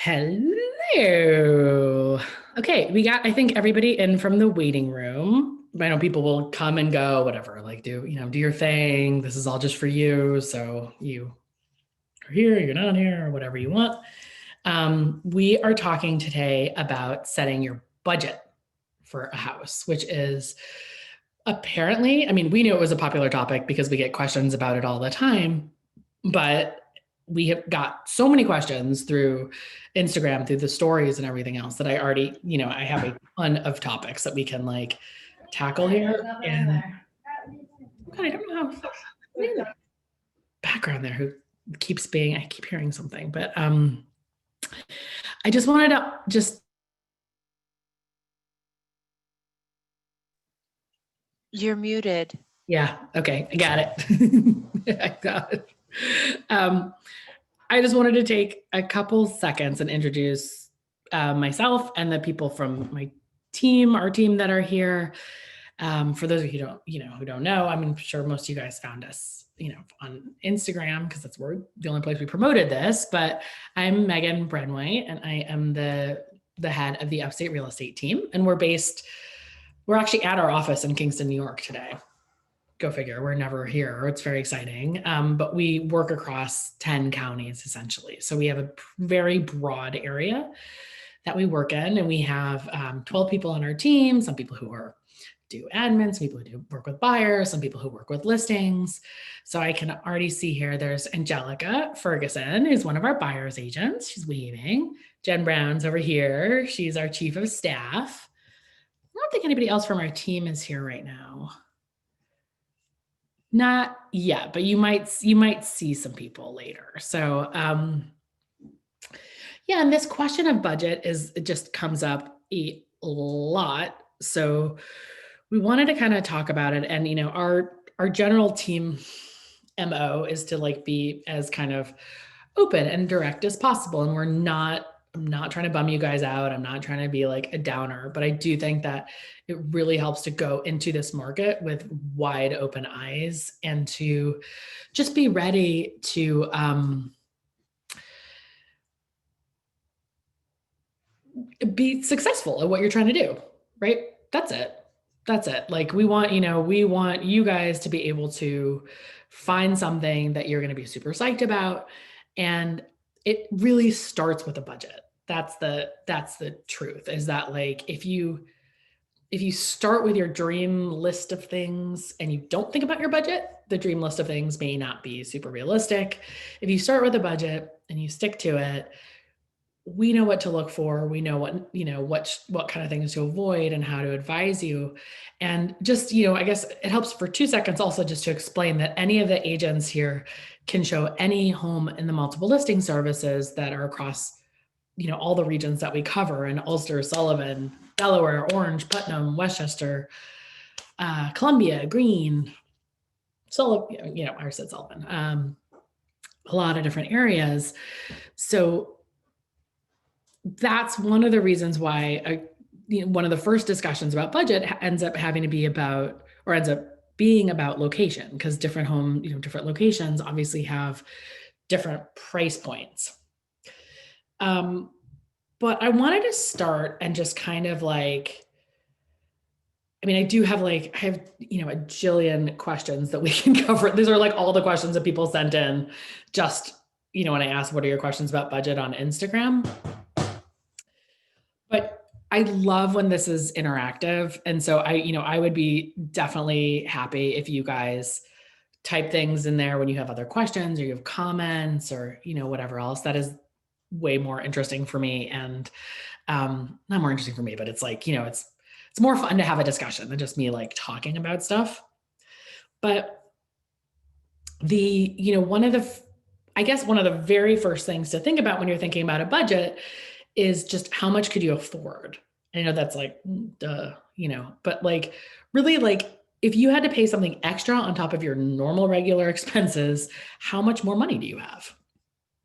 Hello. Okay, we got, I think, everybody in from the waiting room. I know people will come and go, whatever, like do your thing. This is all just for you. So you are here, you're not here, or whatever you want. We are talking today about setting your budget for a house, which is apparently, I mean, we knew it was a popular topic because we get questions about it all the time, but we have got so many questions through Instagram, through the stories and everything else that I already, I have a ton of topics that we can like tackle here. And God, I don't know how in the background there who keeps being, I keep hearing something, but I just wanted to just You're muted. yeah, okay, I got it. I got it. I just wanted to take a couple seconds and introduce myself and the people from my team, our team that are here. For those of you who don't know, I'm sure most of you guys found us, on Instagram because that's where the only place we promoted this. But I'm Megan Brenway, and I am the head of the Upstate Real Estate team, and we're actually at our office in Kingston, New York today. Go figure, we're never here. It's very exciting. But we work across 10 counties essentially. So we have a very broad area that we work in, and we have 12 people on our team, some people who do admin, some people who do work with buyers, some people who work with listings. So I can already see here, there's Angelica Ferguson, who's one of our buyer's agents. She's waving. Jen Brown's over here. She's our chief of staff. I don't think anybody else from our team is here right now. Not yet, but you might see some people later. So yeah, and this question of budget it just comes up a lot. So we wanted to kind of talk about it, and our general team MO is to like be as kind of open and direct as possible, and I'm not trying to bum you guys out. I'm not trying to be like a downer, but I do think that it really helps to go into this market with wide open eyes and to just be ready to be successful at what you're trying to do, right? That's it. Like we want you guys to be able to find something that you're going to be super psyched about. And it really starts with a budget. That's the truth, is that like if you start with your dream list of things and you don't think about your budget, the dream list of things may not be super realistic. If you start with a budget and you stick to it, we know what to look for. We know what kind of things to avoid and how to advise you. And just, I guess it helps for 2 seconds also just to explain that any of the agents here can show any home in the multiple listing services that are across, all the regions that we cover in Ulster, Sullivan, Delaware, Orange, Putnam, Westchester, Columbia, Greene, Sullivan, I said Sullivan, a lot of different areas. So that's one of the reasons why one of the first discussions about budget ends up being about location, because different different locations obviously have different price points. But I wanted to start and just kind of like, I have a jillion questions that we can cover. These are like all the questions that people sent in just, when I asked, what are your questions about budget on Instagram? But I love when this is interactive. And so I would be definitely happy if you guys type things in there when you have other questions or you have comments or, whatever else. That is way more interesting for me. And not more interesting for me, but it's like, it's more fun to have a discussion than just me like talking about stuff. But one of the very first things to think about when you're thinking about a budget is just how much could you afford? I know that's like, duh, but like really like if you had to pay something extra on top of your normal regular expenses, how much more money do you have?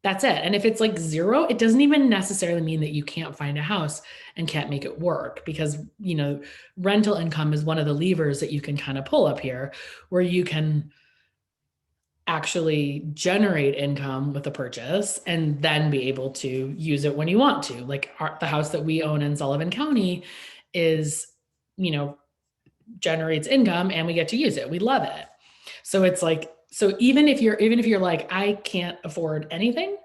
That's it. And if it's like zero, it doesn't even necessarily mean that you can't find a house and can't make it work, because, rental income is one of the levers that you can kind of pull up here, where you can actually generate income with a purchase and then be able to use it when you want to. Like the house that we own in Sullivan County is, you know, generates income and we get to use it. We love it. So it's like, so even if you're like, I can't afford anything,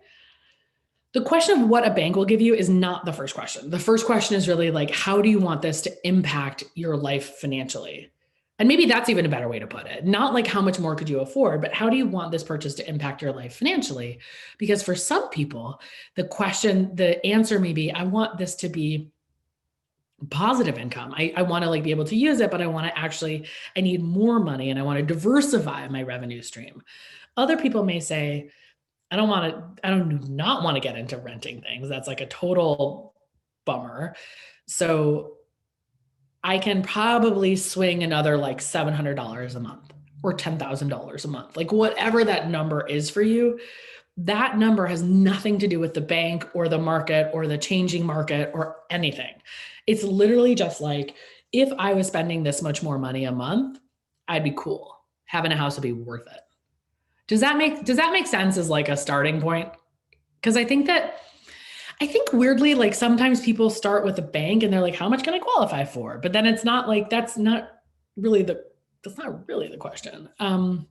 the question of what a bank will give you is not the first question. The first question is really like, how do you want this to impact your life financially? And maybe that's even a better way to put it. Not like how much more could you afford, but how do you want this purchase to impact your life financially? Because for some people, the answer may be, I want this to be positive income. I want to like be able to use it, but I need more money and I want to diversify my revenue stream. Other people may say, I do not want to get into renting things. That's like a total bummer. So I can probably swing another like $700 a month or $10,000 a month, like whatever that number is for you. That number has nothing to do with the bank or the market or the changing market or anything. It's literally just like, if I was spending this much more money a month, I'd be cool. Having a house would be worth it. Does that make sense as like a starting point? Because I think weirdly, like sometimes people start with a bank and they're like, how much can I qualify for? But then it's not like, that's not really the question. And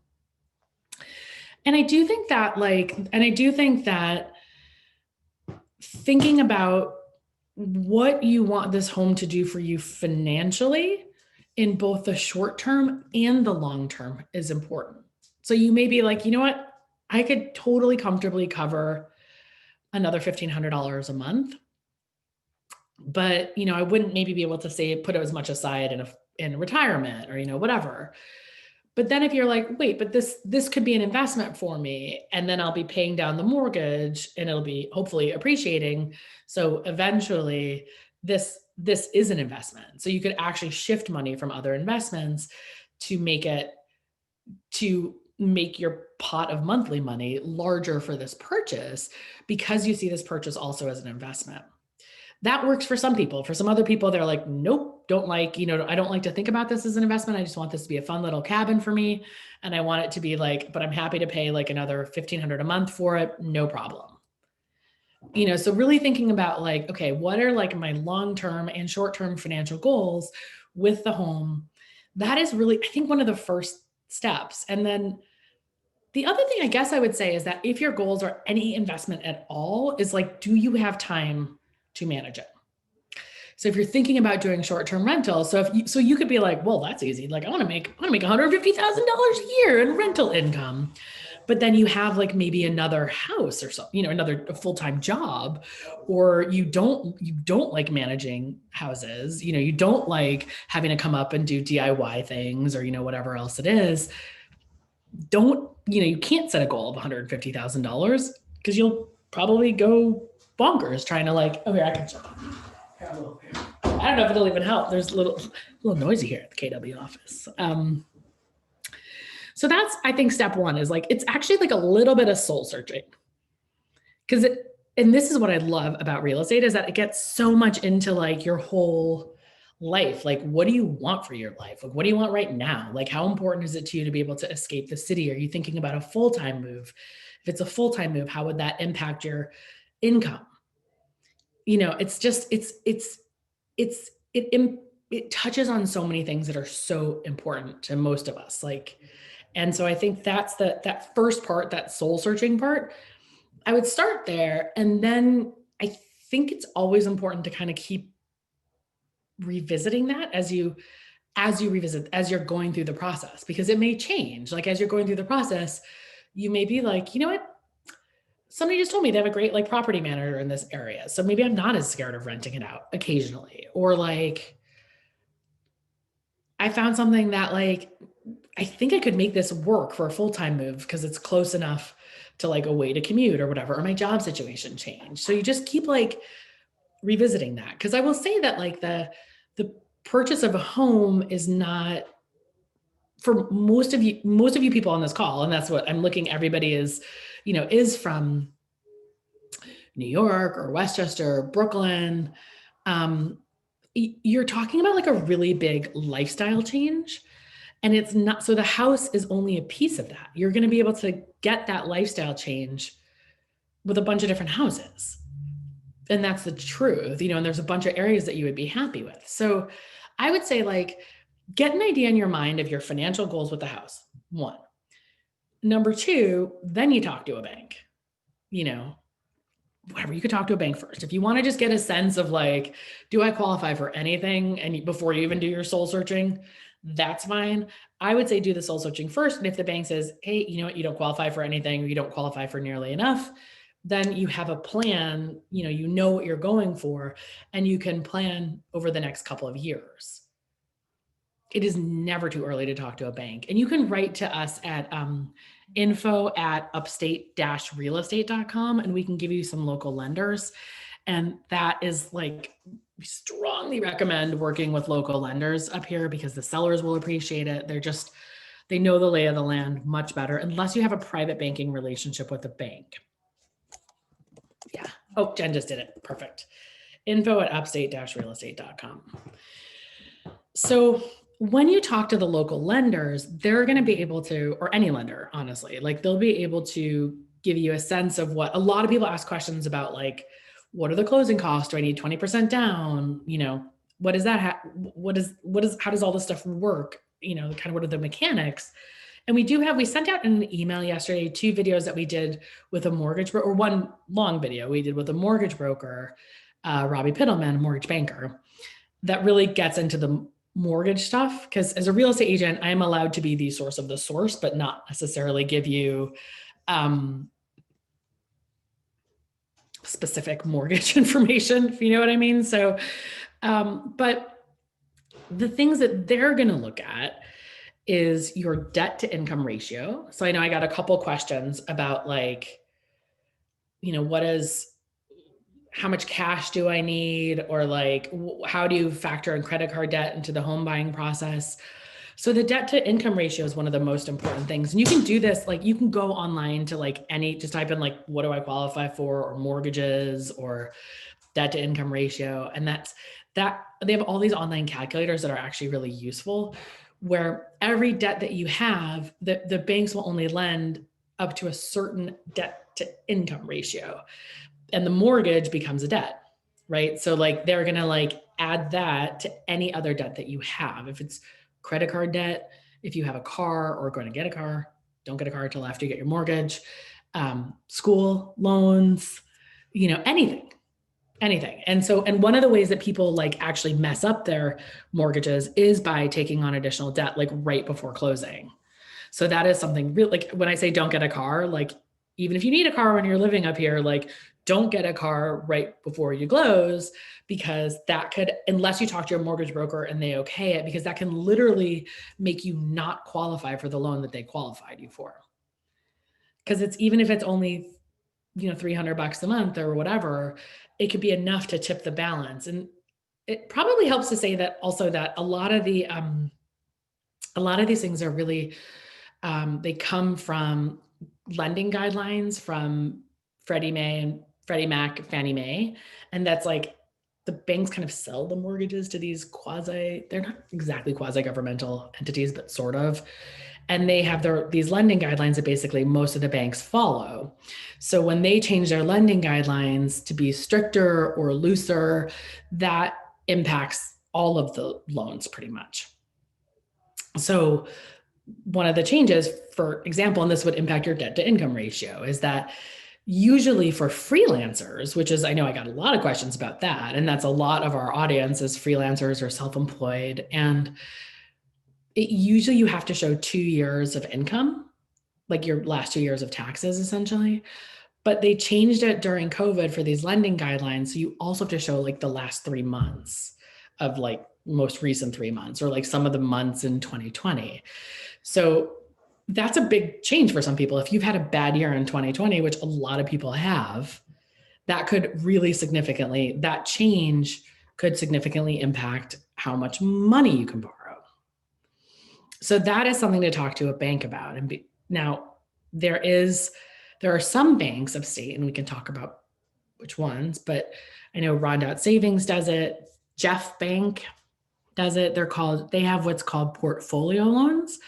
I do think that thinking about what you want this home to do for you financially in both the short term and the long term is important. So you may be like, you know what? I could totally comfortably cover another $1,500 a month, but I wouldn't maybe be able to put as much aside in retirement or whatever. But then if you're like, wait, but this could be an investment for me, and then I'll be paying down the mortgage and it'll be hopefully appreciating. So eventually this is an investment. So you could actually shift money from other investments to make your pot of monthly money larger for this purchase, because you see this purchase also as an investment. That works for some people. For some other people, they're like, nope, I don't like to think about this as an investment. I just want this to be a fun little cabin for me. And I want it to be like, but I'm happy to pay like another $1,500 a month for it. No problem. So really thinking about like, okay, what are like my long-term and short-term financial goals with the home? That is really, I think, one of the first steps. And then the other thing I guess I would say is that if your goals are any investment at all, is like, do you have time to manage it? So if you're thinking about doing short-term rentals, so you could be like, well, that's easy. Like I want to make $150,000 a year in rental income. But then you have like maybe another house or something, another full-time job, or you don't like managing houses, you don't like having to come up and do DIY things or, whatever else it is. You can't set a goal of $150,000 because you'll probably go bonkers trying to like, oh, here, I can jump. I don't know if it'll even help. There's a little noisy here at the KW office. So that's, I think, step one is like, it's actually like a little bit of soul searching. And this is what I love about real estate, is that it gets so much into like your whole life. Like, what do you want for your life? Like, what do you want right now? Like, how important is it to you to be able to escape the city? Are you thinking about a full-time move? If it's a full-time move, how would that impact your income? It's just, it touches on so many things that are so important to most of us. Like, and so I think that's that first part, that soul searching part, I would start there. And then I think it's always important to kind of keep revisiting that as you're going through the process, because it may change. Like as you're going through the process, you may be like, you know what? Somebody just told me they have a great like property manager in this area. So maybe I'm not as scared of renting it out occasionally. Or like, I found something that like, I think I could make this work for a full-time move because it's close enough to like a way to commute or whatever, or my job situation changed. So you just keep like revisiting that. Cause I will say that like the purchase of a home is not, for most of you people on this call, and that's what I'm looking, everybody is from New York or Westchester, or Brooklyn. You're talking about like a really big lifestyle change. And it's not, so the house is only a piece of that. You're going to be able to get that lifestyle change with a bunch of different houses. And that's the truth, and there's a bunch of areas that you would be happy with. So I would say, like, get an idea in your mind of your financial goals with the house. One. Number two, then you talk to a bank, whatever, you could talk to a bank first. If you want to just get a sense of, like, do I qualify for anything? And before you even do your soul searching, that's fine. I would say do the soul searching first. And if the bank says, hey, you know what, you don't qualify for anything, or you don't qualify for nearly enough, then you have a plan, you know what you're going for, and you can plan over the next couple of years. It is never too early to talk to a bank. And you can write to us at info@upstate-realestate.com, and we can give you some local lenders. And that is, like, we strongly recommend working with local lenders up here, because the sellers will appreciate it. They know the lay of the land much better, unless you have a private banking relationship with a bank. Yeah. Oh, Jen just did it. Perfect. info@upstate-realestate.com. So when you talk to the local lenders, they're going to be able to, or any lender, honestly, like, they'll be able to give you a sense of what a lot of people ask questions about, like, what are the closing costs? Do I need 20% down? What is that? How does all this stuff work? Kind of what are the mechanics? And we sent out in an email yesterday 2 videos that we did with a mortgage broker, or one long video we did with a mortgage broker, Robbie Pittleman, a mortgage banker, that really gets into the mortgage stuff. Because as a real estate agent, I am allowed to be the source of the source, but not necessarily give you specific mortgage information, if you know what I mean. So, but the things that they're going to look at is your debt to income ratio. So I know I got a couple questions about, like, how much cash do I need? Or, like, how do you factor in credit card debt into the home buying process? So the debt to income ratio is one of the most important things. And you can do this, like, you can go online to, like, just type in, like, what do I qualify for, or mortgages, or debt to income ratio. And that they have all these online calculators that are actually really useful, where every debt that you have, the banks will only lend up to a certain debt to income ratio, and the mortgage becomes a debt, right? So, like, they're going to, like, add that to any other debt that you have. If it's credit card debt, if you have a car or going to get a car, don't get a car until after you get your mortgage, school loans, anything. And one of the ways that people, like, actually mess up their mortgages is by taking on additional debt, like, right before closing. So that is something real. Like, when I say don't get a car, like, even if you need a car when you're living up here, like, don't get a car right before you close, because that could, unless you talk to your mortgage broker and they okay it, because that can literally make you not qualify for the loan that they qualified you for. Because even if it's only, $300 a month or whatever, it could be enough to tip the balance. And it probably helps to say that also, that a lot of these things are really, they come from lending guidelines from Freddie Mac, Fannie Mae. And that's, like, the banks kind of sell the mortgages to these they're not exactly quasi-governmental entities, but sort of. And they have these lending guidelines that basically most of the banks follow. So when they change their lending guidelines to be stricter or looser, that impacts all of the loans pretty much. So one of the changes, for example, and this would impact your debt to income ratio, is that usually for freelancers, which is, I know I got a lot of questions about that, and that's a lot of our audience is freelancers or self-employed. And usually you have to show 2 years of income, like your last 2 years of taxes, essentially. But they changed it during COVID for these lending guidelines. So you also have to show, like, the last 3 months of, like, most recent 3 months, or, like, some of the months in 2020. So that's a big change for some people. If you've had a bad year in 2020, which a lot of people have, that change could significantly impact how much money you can borrow. So that is something to talk to a bank about. Now, there are some banks upstate, and we can talk about which ones, but I know Rondout Savings does it. Jeff Bank does it. They have what's called portfolio loans.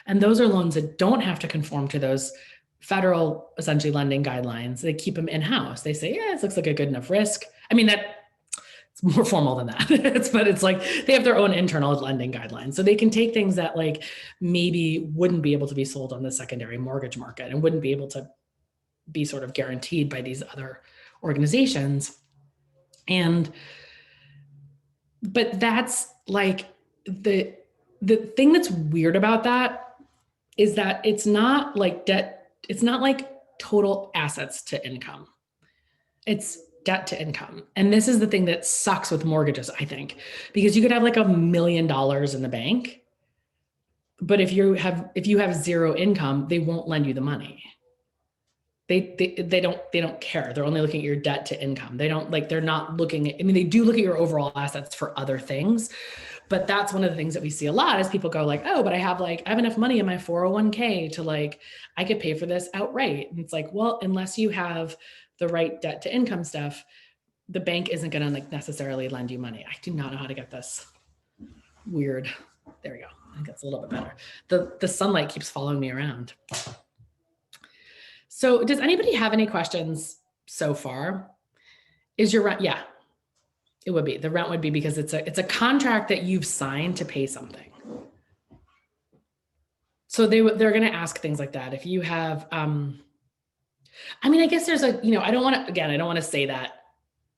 And those are loans that don't have to conform to those federal essentially lending guidelines. They keep them in-house. They say, yeah, this looks like a good enough risk. I mean, it's more formal than that. But it's like they have their own internal lending guidelines. So they can take things that like maybe wouldn't be able to be sold on the secondary mortgage market and wouldn't be able to be sort of guaranteed by these other organizations. But that's like the thing that's weird about that is that it's not like debt, it's not like total assets to income. It's debt to income. And this is the thing that sucks with mortgages, I think, because you could have like $1 million in the bank, but if you have zero income, they won't lend you the money. They don't care. They're only looking at your debt to income. They're not looking at, I mean, they do look at your overall assets for other things, but that's one of the things that we see a lot is people go like, oh, but I have enough money in my 401k to like, I could pay for this outright. And it's like, well, unless you have the right debt to income stuff, the bank isn't going to like necessarily lend you money. I do not know how to get this weird. There we go. I think that's a little bit better. The sunlight keeps following me around. So does anybody have any questions so far? Is your rent? Yeah, it would be. The rent would be because it's a contract that you've signed to pay something. So they're going to ask things like that. If you have, I mean, I guess there's I don't want to say that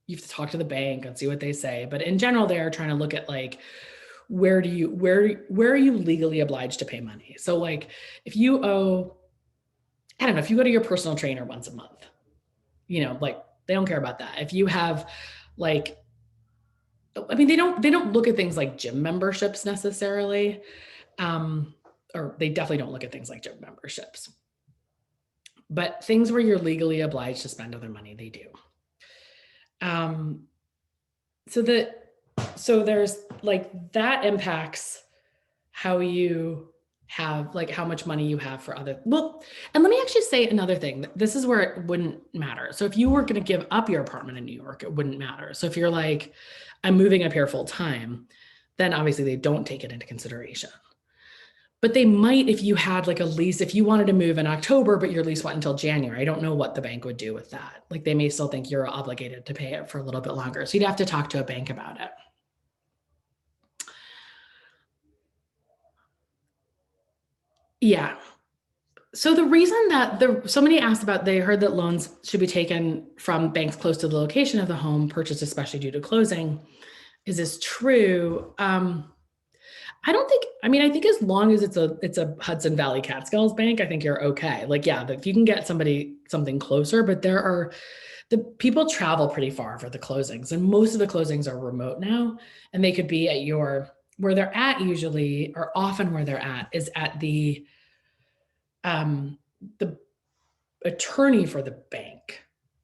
you have to talk to the bank and see what they say, but in general, they're trying to look at like, where are you legally obliged to pay money? So like if you owe, I don't know, if you go to your personal trainer once a month, like they don't care about that. If you have like, I mean, they don't look at things like gym memberships necessarily. Or they definitely don't look at things like gym memberships, but things where you're legally obliged to spend other money, they do. So there's like, that impacts how you have like how much money you have for other, well, and let me actually say another thing. This is where it wouldn't matter. So if you were going to give up your apartment in New York, it wouldn't matter. So if you're like, I'm moving up here full time, then obviously they don't take it into consideration. But they might, if you had like a lease, if you wanted to move in October, but your lease went until January, I don't know what the bank would do with that. Like they may still think you're obligated to pay it for a little bit longer. So you'd have to talk to a bank about it. Yeah. So the reason that somebody asked about, they heard that loans should be taken from banks close to the location of the home purchased, especially due to closing. Is this true? I don't think, I mean, I think as long as it's a Hudson Valley Catskills bank, I think you're okay. Like, yeah, if you can get something closer, but the people travel pretty far for the closings, and most of the closings are remote now, and they could be at where they're at usually, or often where they're at is at the attorney for the bank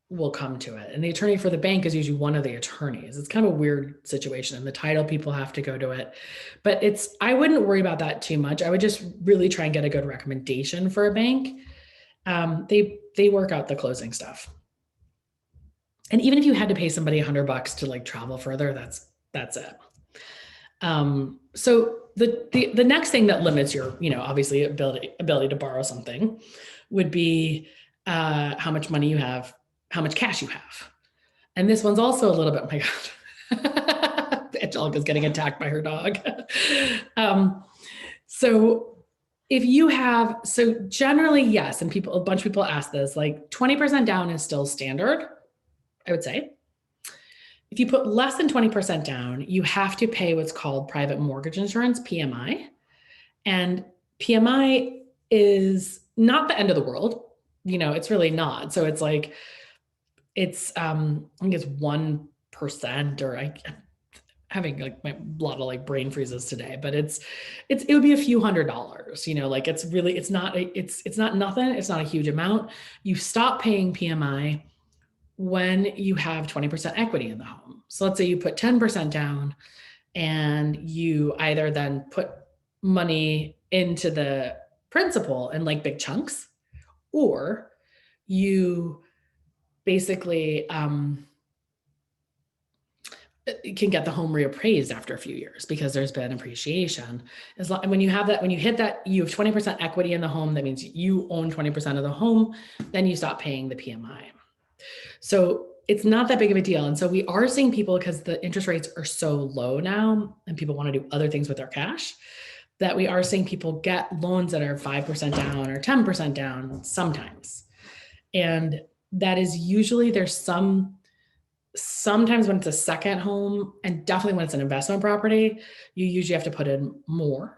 will come to it. And the attorney for the bank is usually one of the attorneys. It's kind of a weird situation, and the title people have to go to it. But I wouldn't worry about that too much. I would just really try and get a good recommendation for a bank. They work out the closing stuff. And even if you had to pay somebody $100 to like travel further, that's it. So the next thing that limits your, obviously ability to borrow something would be how much money you have, how much cash you have. And this one's also a little bit, oh my God, Angelica's getting attacked by her dog. So generally, yes. And a bunch of people ask this, like 20% down is still standard, I would say. If you put less than 20% down, you have to pay what's called private mortgage insurance, PMI. And PMI is not the end of the world. It's really not. So it's like, I think it's 1%, or I'm having like a lot of like brain freezes today, but it would be a few $100s, like it's not nothing. It's not a huge amount. You stop paying PMI when you have 20% equity in the home. So let's say you put 10% down and you either then put money into the principal in like big chunks, or you basically can get the home reappraised after a few years because there's been appreciation. When you have that, when you hit that, you have 20% equity in the home, that means you own 20% of the home, then you stop paying the PMI. So it's not that big of a deal. And so we are seeing people, because the interest rates are so low now and people want to do other things with their cash, that we are seeing people get loans that are 5% down or 10% down sometimes. And that is usually, sometimes when it's a second home, and definitely when it's an investment property, you usually have to put in more.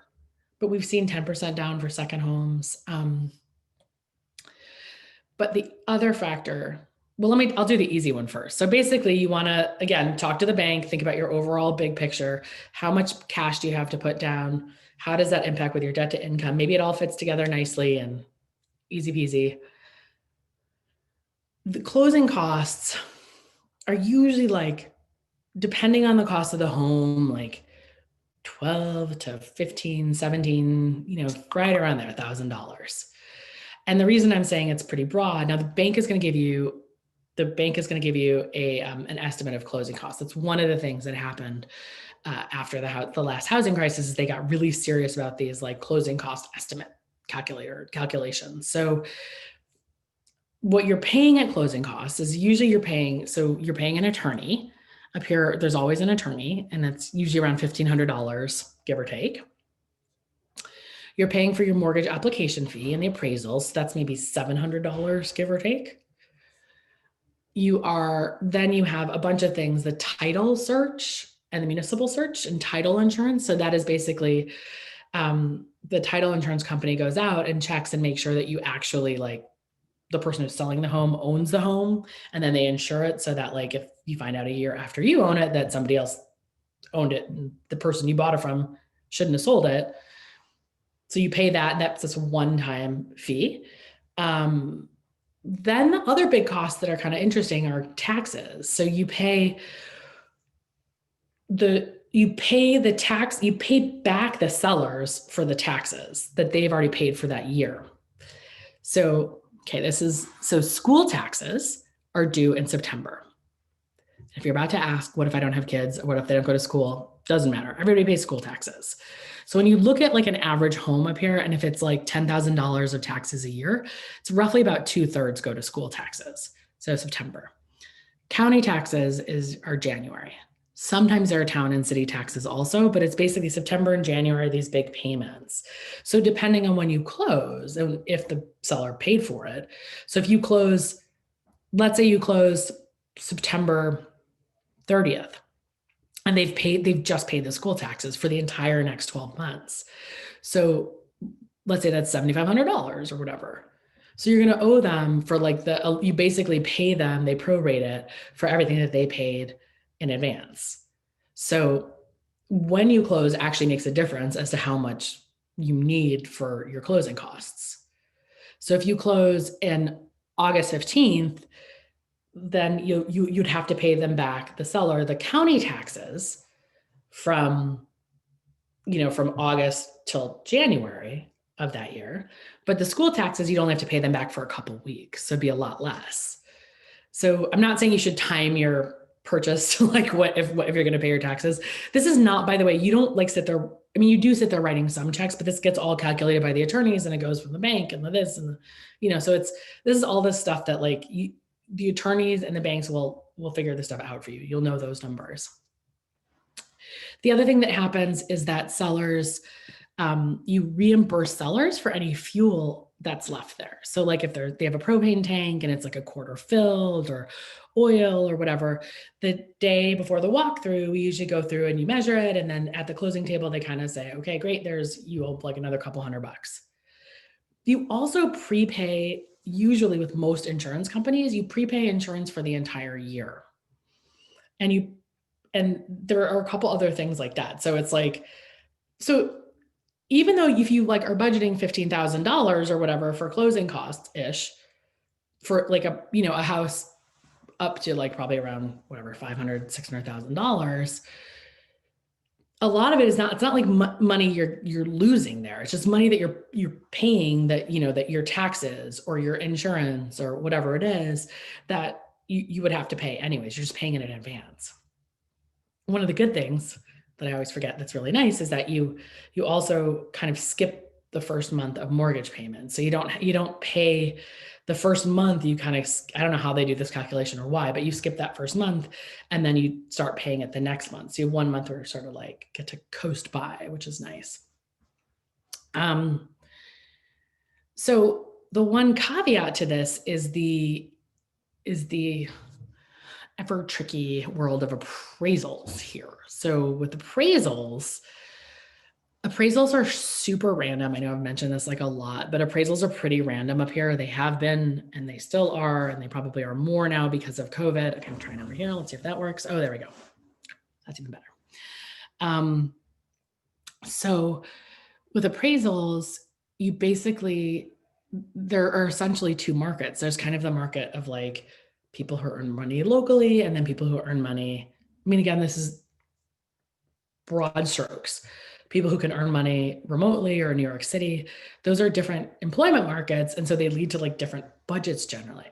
But we've seen 10% down for second homes. But the other factor, well, I'll do the easy one first. So basically, you want to, again, talk to the bank, think about your overall big picture. How much cash do you have to put down? How does that impact with your debt to income? Maybe it all fits together nicely and easy peasy. The closing costs are usually, like, depending on the cost of the home, like 12 to 15, 17, right around there, $1,000. And the reason I'm saying it's pretty broad, now the bank is going to give you an estimate of closing costs. That's one of the things that happened after the last housing crisis, is they got really serious about these, like, closing cost estimate calculations. So what you're paying at closing costs is usually you're paying an attorney. Up here, there's always an attorney, and it's usually around $1,500, give or take. You're paying for your mortgage application fee and the appraisals. So that's maybe $700, give or take. You have a bunch of things, the title search and the municipal search and title insurance. So that is basically the title insurance company goes out and checks and makes sure that you actually, like, the person who's selling the home owns the home, and then they insure it so that, like, if you find out a year after you own it that somebody else owned it and the person you bought it from shouldn't have sold it. So you pay that, and that's this one-time fee. Then the other big costs that are kind of interesting are taxes. So you pay the tax, you pay back the sellers for the taxes that they've already paid for that year. So, school taxes are due in September. If you're about to ask, what if I don't have kids? Or what if they don't go to school? Doesn't matter. Everybody pays school taxes. So when you look at, like, an average home up here, and if it's like $10,000 of taxes a year, it's roughly about 2/3 go to school taxes. So September. County taxes are January. Sometimes there are town and city taxes also, but it's basically September and January, these big payments. So depending on when you close and if the seller paid for it. So if you close, let's say you close September 30th, and they've just paid the school taxes for the entire next 12 months. So let's say that's $7,500 or whatever. So you're going to owe them for, like, you basically pay them, they prorate it for everything that they paid in advance. So when you close actually makes a difference as to how much you need for your closing costs. So if you close in August 15th, then you'd have to pay them back, the seller, the county taxes from August till January of that year. But the school taxes, you'd only have to pay them back for a couple weeks. So it'd be a lot less. So I'm not saying you should time your purchase to, like, what if you're going to pay your taxes. This is not, by the way, you don't, like, sit there. I mean, you do sit there writing some checks, but this gets all calculated by the attorneys, and it goes from the bank and this and so this is all this stuff that, like, the attorneys and the banks will figure this stuff out for you. You'll know those numbers. The other thing that happens is that sellers, you reimburse sellers for any fuel that's left there. So, like, if they have a propane tank and it's like a quarter filled, or oil or whatever, the day before the walkthrough, we usually go through and you measure it. And then at the closing table, they kind of say, okay, great, you owe, like, another couple $100. You also prepay, usually with most insurance companies, you prepay insurance for the entire year. And there are a couple other things like that. So it's like, even though if you, like, are budgeting $15,000 or whatever for closing costs ish, for, like, a house up to, like, probably around whatever, $500,000, $600,000, a lot of it it's not like money you're losing there. It's just money that you're paying, that that your taxes or your insurance or whatever it is that you would have to pay anyways. You're just paying it in advance. one of the good things that I always forget that's really nice is that you also kind of skip the first month of mortgage payments. So you don't pay the first month. You kind of, I don't know how they do this calculation or why, but you skip that first month and then you start paying it the next month. So you have 1 month where you sort of like get to coast by, which is nice. So the one caveat to this is the ever tricky world of appraisals here. So with appraisals are super random. I know I've mentioned this like a lot, but appraisals are pretty random up here. They have been, and they still are, and they probably are more now because of COVID. Okay, I'm trying over here. Let's see if that works. Oh, there we go. That's even better. So with appraisals, you basically, there are essentially two markets. There's kind of the market of like people who earn money locally and then people who earn money. I mean, again, this is broad strokes. People who can earn money remotely or in New York City, those are different employment markets. And so they lead to like different budgets generally.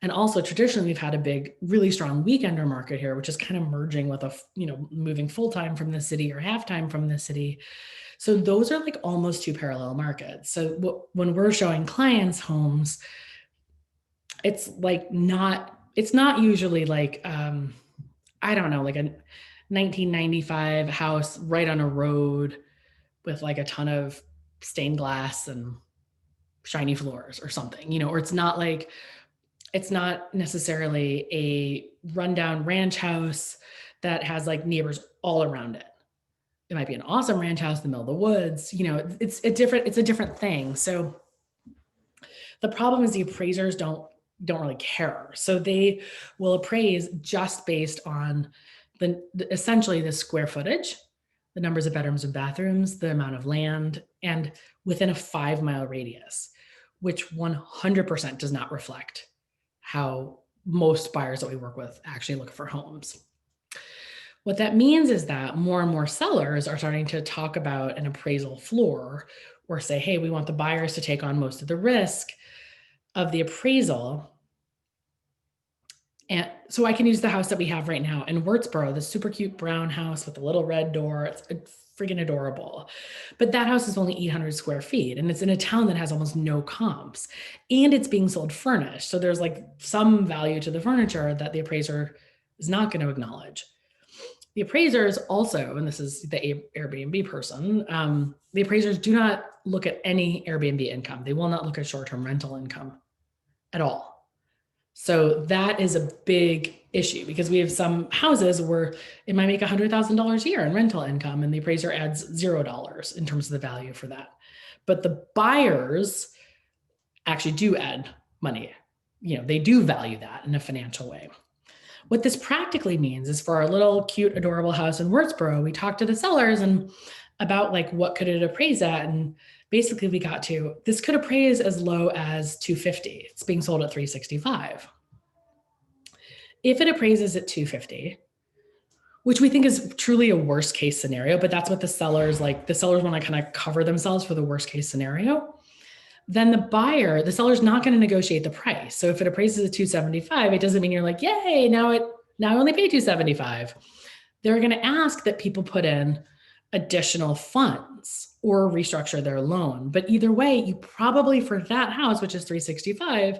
And also traditionally, we've had a big, really strong weekender market here, which is kind of merging with moving full-time from the city or half-time from the city. So those are like almost two parallel markets. So when we're showing clients homes, it's not usually like, I don't know, like a 1995 house right on a road with like a ton of stained glass and shiny floors or something, or it's not necessarily a rundown ranch house that has like neighbors all around it. It might be an awesome ranch house in the middle of the woods. It's a different thing. So the problem is the appraisers don't really care. So they will appraise just based on essentially the square footage, the numbers of bedrooms and bathrooms, the amount of land, and within a 5-mile radius, which 100% does not reflect how most buyers that we work with actually look for homes. What that means is that more and more sellers are starting to talk about an appraisal floor or say, hey, we want the buyers to take on most of the risk of the appraisal. And so I can use the house that we have right now in Wurtsboro, the super cute brown house with the little red door. It's freaking adorable. But that house is only 800 square feet and it's in a town that has almost no comps and it's being sold furnished. So there's like some value to the furniture that the appraiser is not going to acknowledge. The appraisers also, and this is the Airbnb person, the appraisers do not look at any Airbnb income. They will not look at short-term rental income at all. So that is a big issue because we have some houses where it might make $100,000 a year in rental income and the appraiser adds $0 in terms of the value for that. But the buyers actually do add money. They do value that in a financial way. What this practically means is for our little cute, adorable house in Wurtsboro, we talked to the sellers and about like, what could it appraise at? And basically we got to, this could appraise as low as $250. It's being sold at $365. If it appraises at $250, which we think is truly a worst case scenario, but that's what the sellers want to kind of cover themselves for the worst case scenario, then the seller's not going to negotiate the price. So if it appraises at $275, it doesn't mean you're like, yay, now I only pay $275. They're going to ask that people put in additional funds or restructure their loan. But either way, you probably, for that house, which is $365,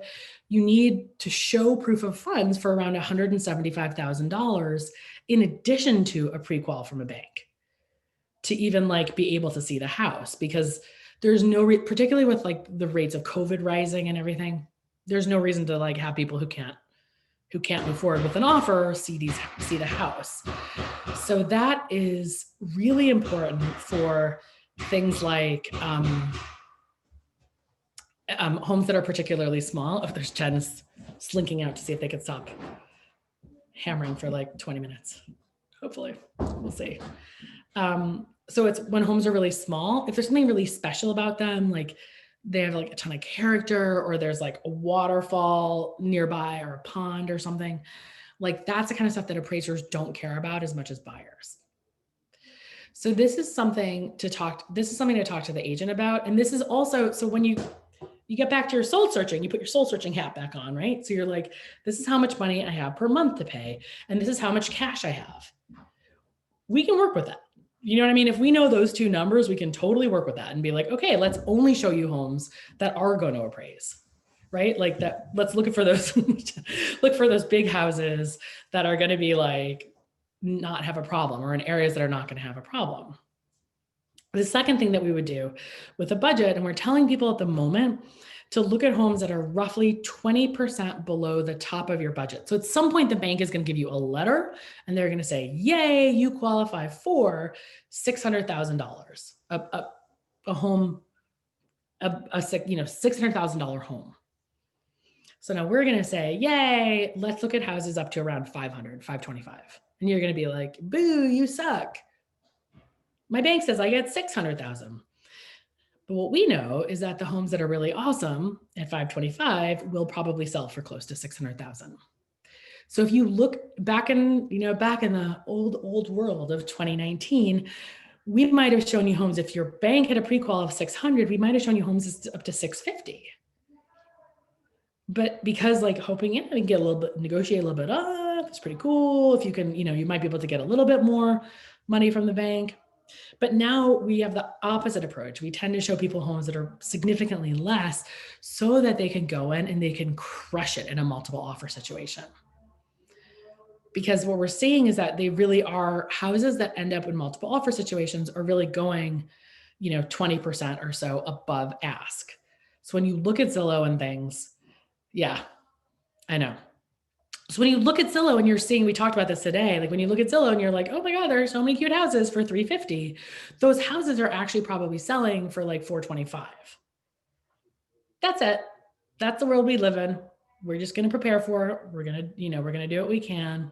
you need to show proof of funds for around $175,000 in addition to a pre-qual from a bank to even like be able to see the house, because there's no particularly with like the rates of COVID rising and everything, there's no reason to like have people who can't move forward with an offer see the house. So that is really important for things like homes that are particularly small. If there's Jen's slinking out to see if they could stop hammering for like 20 minutes. Hopefully, we'll see. So it's when homes are really small, if there's something really special about them, like they have like a ton of character or there's like a waterfall nearby or a pond or something, like that's the kind of stuff that appraisers don't care about as much as buyers. So this is something to talk to the agent about. And this is also, so when you get back to your soul searching, you put your soul searching hat back on, right? So you're like, this is how much money I have per month to pay. And this is how much cash I have. we can work with that. You know what I mean? If we know those two numbers, we can totally work with that and be like, okay, let's only show you homes that are going to appraise, right? Like that, let's look for those, look for those big houses that are going to be like, not have a problem, or in areas that are not going to have a problem. The second thing that we would do with a budget, and we're telling people at the moment to look at homes that are roughly 20% below the top of your budget. So at some point, the bank is going to give you a letter and they're going to say, yay, you qualify for $600,000, a home, $600,000 home. So now we're going to say, yay, let's look at houses up to around 500, 525. And you're going to be like, boo, you suck. My bank says I get 600,000. But what we know is that the homes that are really awesome at 525 will probably sell for close to 600,000. So if you look back in the old world of 2019, we might have shown you homes, if your bank had a pre-qual of 600, we might have shown you homes up to 650. But because like hoping, we can get a little bit, negotiate a little bit up, it's pretty cool. If you can, you might be able to get a little bit more money from the bank. But now we have the opposite approach. We tend to show people homes that are significantly less so that they can go in and they can crush it in a multiple offer situation. Because what we're seeing is that they really are houses that end up in multiple offer situations are really going, 20% or so above ask. So when you look at Zillow and things, yeah, I know. So when you look at Zillow and you're seeing, we talked about this today, like when you look at Zillow and you're like, oh my God, there are so many cute houses for 350. Those houses are actually probably selling for like 425. That's it. That's the world we live in. We're just going to prepare for it. We're going to do what we can.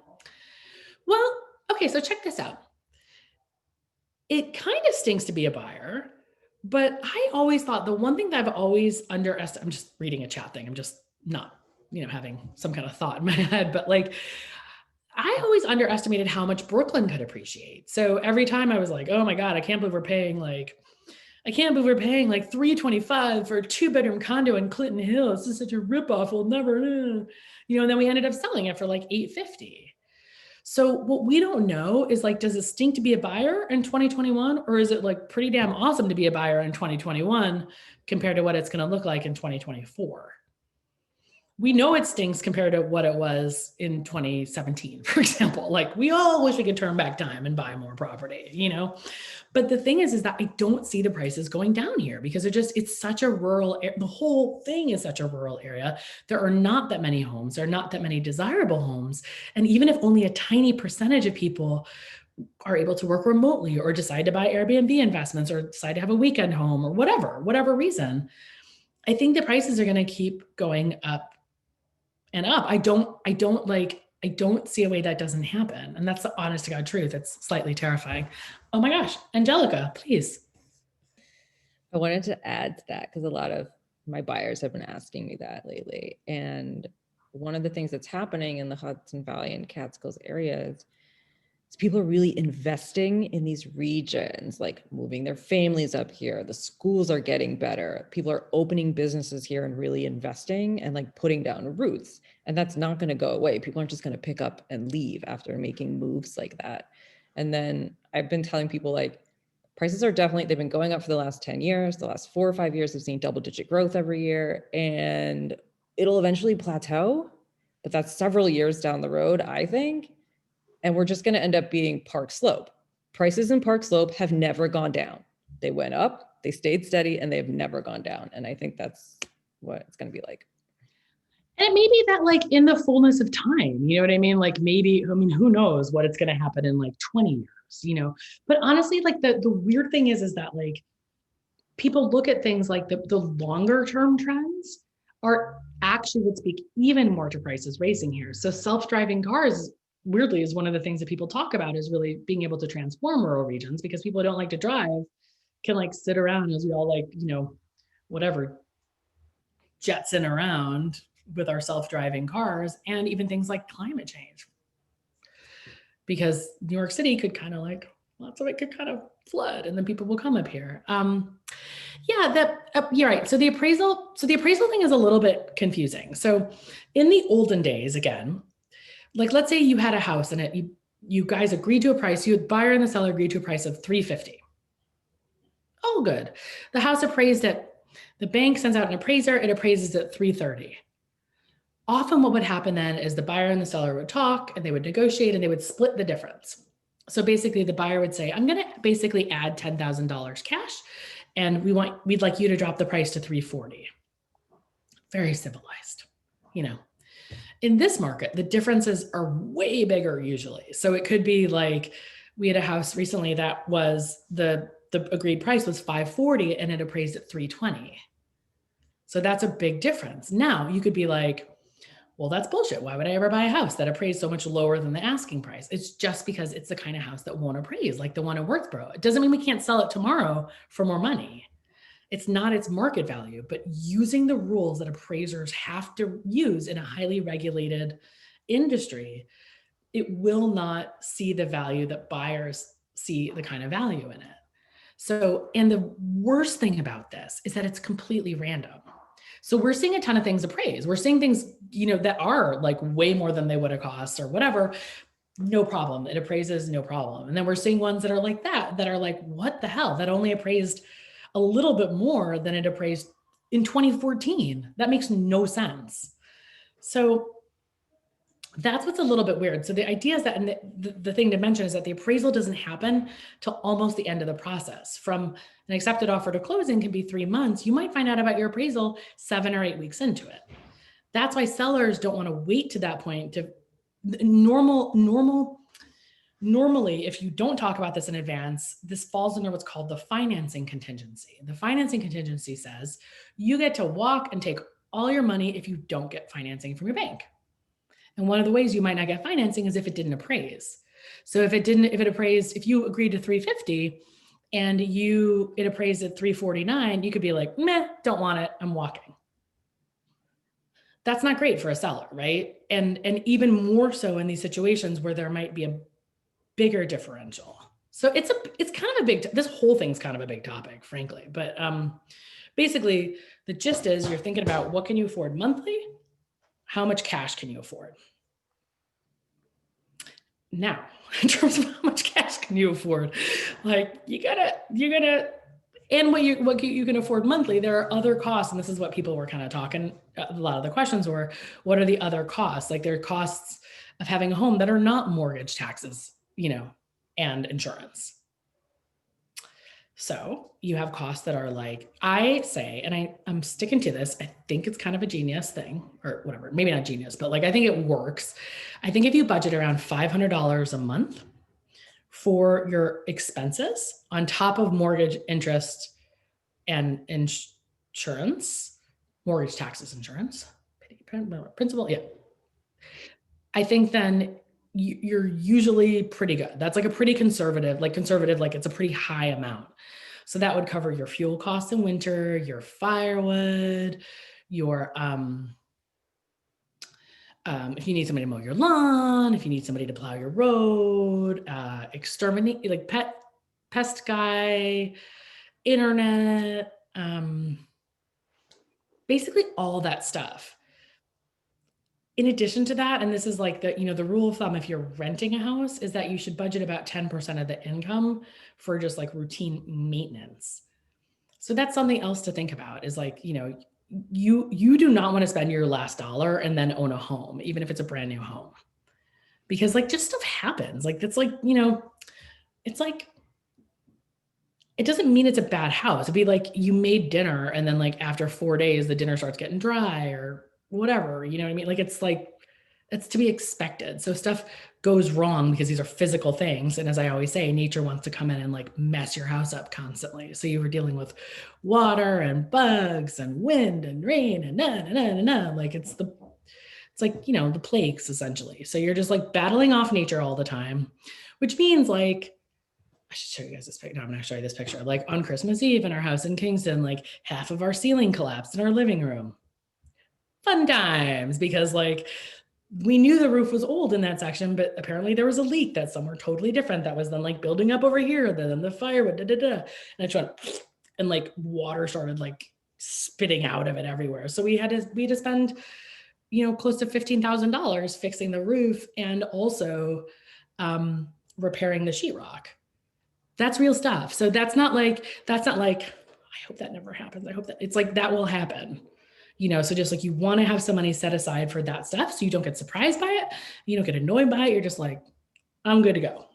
Well, okay, so check this out. It kind of stinks to be a buyer, but I always thought the one thing that I've always underestimated, I'm just reading a chat thing. I'm just not having some kind of thought in my head, but like, I always underestimated how much Brooklyn could appreciate. So every time I was like, oh my God, I can't believe we're paying like 325 for a 2-bedroom condo in Clinton Hills. This is such a ripoff. We'll never, and then we ended up selling it for like 850. So what we don't know is like, does it stink to be a buyer in 2021? Or is it like pretty damn awesome to be a buyer in 2021 compared to what it's going to look like in 2024? We know it stinks compared to what it was in 2017, for example. Like we all wish we could turn back time and buy more property, But the thing is that I don't see the prices going down here because it's such a rural, the whole thing is such a rural area. There are not that many homes. There are not that many desirable homes. And even if only a tiny percentage of people are able to work remotely or decide to buy Airbnb investments or decide to have a weekend home or whatever reason, I think the prices are going to keep going up and up. I don't see a way that doesn't happen. And that's the honest to God truth. It's slightly terrifying. Oh my gosh, Angelica, please. I wanted to add to that because a lot of my buyers have been asking me that lately. And one of the things that's happening in the Hudson Valley and Catskills areas is people are really investing in these regions, like moving their families up here. The schools are getting better. People are opening businesses here and really investing and like putting down roots. And that's not going to go away. People aren't just going to pick up and leave after making moves like that. And then I've been telling people like prices are they've been going up for the last 10 years. The last 4 or 5 years, we've seen double-digit growth every year, and it'll eventually plateau, but that's several years down the road, I think. And we're just going to end up being Park Slope. Prices in Park Slope have never gone down. They went up, they stayed steady, and they've never gone down. And I think that's what it's going to be like. And it may be that like in the fullness of time, you know what I mean? Like who knows what it's going to happen in like 20 years, But honestly, like the weird thing is that like people look at things like the longer term trends are actually would speak even more to prices racing here. So self-driving cars weirdly is one of the things that people talk about is really being able to transform rural regions because people who don't like to drive can like sit around as we all like, whatever, jetson around with our self-driving cars and even things like climate change. Because New York City could kind of like, lots of it could kind of flood and then people will come up here. You're right. So the appraisal thing is a little bit confusing. So in the olden days, again, like let's say you had a house and you guys agreed to a price, the buyer and the seller agreed to a price of $350. All good. The house appraised at, the bank sends out an appraiser, it appraises at $330. Often what would happen then is the buyer and the seller would talk and they would negotiate and they would split the difference. So basically the buyer would say, I'm going to basically add $10,000 cash and we'd like you to drop the price to $340. Very civilized, you know. In this market, the differences are way bigger usually. So it could be like, we had a house recently that was the agreed price was $540 and it appraised at $320. So that's a big difference. Now you could be like, well, that's bullshit. Why would I ever buy a house that appraised so much lower than the asking price? It's just because it's the kind of house that won't appraise, like the one in Worthboro. It doesn't mean we can't sell it tomorrow for more money. It's not its market value, but using the rules that appraisers have to use in a highly regulated industry, it will not see the value that buyers see the kind of value in it. So, and the worst thing about this is that it's completely random. So we're seeing a ton of things appraised. We're seeing things, you know, that are like way more than they would have cost or whatever. No problem. It appraises, no problem. And then we're seeing ones that are like that are like, what the hell? That only appraised a little bit more than it appraised in 2014. That makes no sense. So that's what's a little bit weird. So the idea is that, and the thing to mention is that the appraisal doesn't happen till almost the end of the process. From an accepted offer to closing can be 3 months. You might find out about your appraisal 7 or 8 weeks into it. That's why sellers don't want to wait to that point. To normally, if you don't talk about this in advance, this falls under what's called the financing contingency. The financing contingency says you get to walk and take all your money if you don't get financing from your bank. And one of the ways you might not get financing is if it didn't appraise. So if it appraised, if you agreed to $350 and it appraised at $349, you could be like, meh, don't want it, I'm walking. That's not great for a seller, right? And even more so in these situations where there might be a bigger differential. So it's kind of a big, this whole thing's kind of a big topic, frankly. But basically the gist is you're thinking about what can you afford monthly? How much cash can you afford? Now, in terms of how much cash can you afford, like you gotta, and what you can afford monthly, there are other costs. And this is what people were kind of talking, a lot of the questions were, what are the other costs? Like there are costs of having a home that are not mortgage, taxes, you know, and insurance. So you have costs that are like, I say, and I'm sticking to this, I think it's kind of a genius thing or whatever, maybe not genius, but like, I think it works. I think if you budget around $500 a month for your expenses on top of mortgage, interest, and insurance, mortgage, taxes, insurance, principal, yeah. I think then you're usually pretty good. That's like a pretty conservative, like it's a pretty high amount. So that would cover your fuel costs in winter, your firewood, your, if you need somebody to mow your lawn, if you need somebody to plow your road, exterminate, like pest guy, internet, basically all that stuff. In addition to that, and this is like the rule of thumb, if you're renting a house, is that you should budget about 10% of the income for just like routine maintenance. So that's something else to think about is like, you do not want to spend your last dollar and then own a home, even if it's a brand new home, because like just stuff happens. Like, that's like, it's like, it doesn't mean it's a bad house. It'd be like you made dinner and then like after 4 days, the dinner starts getting dry or whatever, you know what I mean? Like, it's to be expected. So stuff goes wrong because these are physical things. And as I always say, nature wants to come in and like mess your house up constantly. So you were dealing with water and bugs and wind and rain and like it's like, the plagues essentially. So you're just like battling off nature all the time, which means like, I should show you guys this picture. No, I'm going to show you this picture. Like on Christmas Eve in our house in Kingston, like half of our ceiling collapsed in our living room. Fun times, because like we knew the roof was old in that section, but apparently there was a leak that's somewhere totally different that was then like building up over here, then the firewood, and it just went, and like water started like spitting out of it everywhere. So we had to spend, close to $15,000 fixing the roof and also repairing the sheetrock. That's real stuff. So that's not like, I hope that never happens. I hope that it's like, that will happen. So just like you want to have some money set aside for that stuff so you don't get surprised by it. You don't get annoyed by it. You're just like, I'm good to go.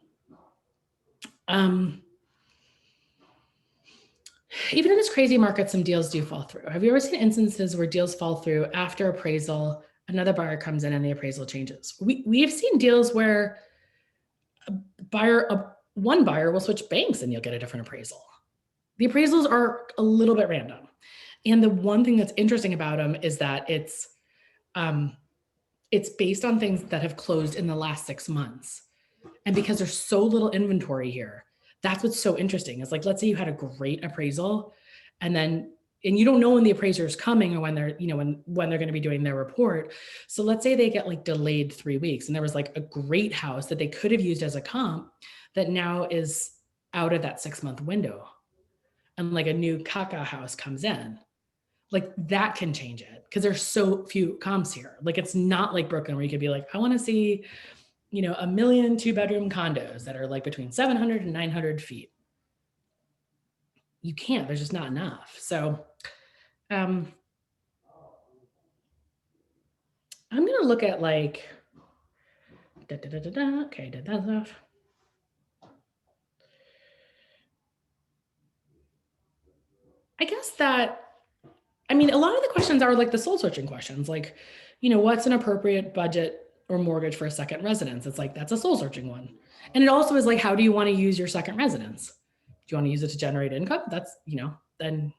Even in this crazy market, some deals do fall through. Have you ever seen instances where deals fall through after appraisal, another buyer comes in and the appraisal changes? We have seen deals where one buyer will switch banks and you'll get a different appraisal. The appraisals are a little bit random. And the one thing that's interesting about them is that it's based on things that have closed in the last 6 months. And because there's so little inventory here, that's what's so interesting. Is like, let's say you had a great appraisal and you don't know when the appraiser is coming or when they're, when they're going to be doing their report. So let's say they get like delayed 3 weeks and there was like a great house that they could have used as a comp that now is out of that 6-month window. And like a new Kaka house comes in, like that can change it because there's so few comps here. Like it's not like Brooklyn where you could be like, I want to see, 1 million 2-bedroom condos that are like between 700 and 900 feet. You can't, there's just not enough. So I'm going to look at like, okay, did that stuff. I guess that, a lot of the questions are like the soul searching questions, like, what's an appropriate budget or mortgage for a second residence? It's like, that's a soul searching one. And it also is like, how do you want to use your second residence? Do you want to use it to generate income? That's, then